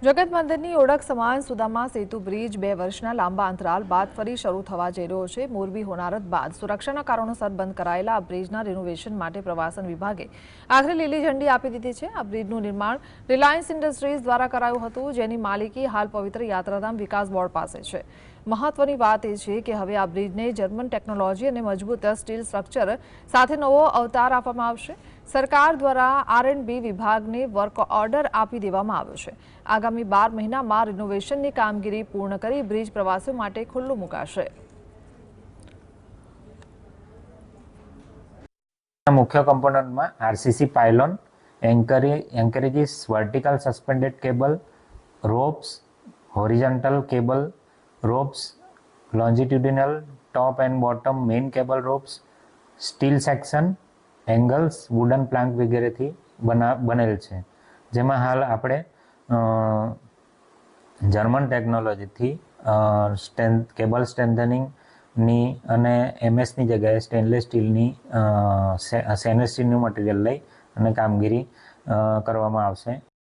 જગત મંદિરની ઓળખ સમાન સુદામા સેતુ બ્રિજ 2 વર્ષના લાંબા અંતરાલ બાદ ફરી શરૂ થવા જઈ રહ્યો છે। મોરબી હોનારત બાદ સુરક્ષાના કારણોસર બંધ કરાયેલા આ બ્રિજના રિનોવેશન માટે પ્રવાસન વિભાગે આખરે લીલી ઝંડી આપી દીધી છે। આ બ્રિજનું નિર્માણ રિલાયન્સ ઇન્ડસ્ટ્રીઝ દ્વારા કરાયું હતું, જેની માલિકી હાલ પવિત્ર યાત્રાધામ વિકાસ બોર્ડ પાસે છે। મહત્વની વાત એ છે કે હવે આ બ્રિજને જર્મન ટેકનોલોજી અને મજબૂત સ્ટીલ સ્ટ્રક્ચર સાથે નવો અવતાર આપવામાં આવશે। સરકાર દ્વારા R&B વિભાગને વર્ક ઓર્ડર આપી દેવામાં આવ્યો છે। આગામી 12 મહિનામાં રિનોવેશનની કામગીરી પૂર્ણ કરી બ્રિજ પ્રવાસીઓ માટે ખુલ્લું મુકાશે। મુખ્ય કમ્પોનન્ટમાં RCC pylon, anchorages, vertical suspended cable, ropes, horizontal cable ropes, longitudinal top and bottom main cable ropes, steel section, angles, wooden plank વગેરેથી બનેલ છે। જેમાં હાલ આપણે જર્મન ટેકનોલોજીથી કેબલ સ્ટ્રેન્થનિંગની અને MS ની જગ્યાએ સ્ટેનલેસ સ્ટીલનું મટીરિયલ લઈ અને કામગીરી કરવામાં આવશે।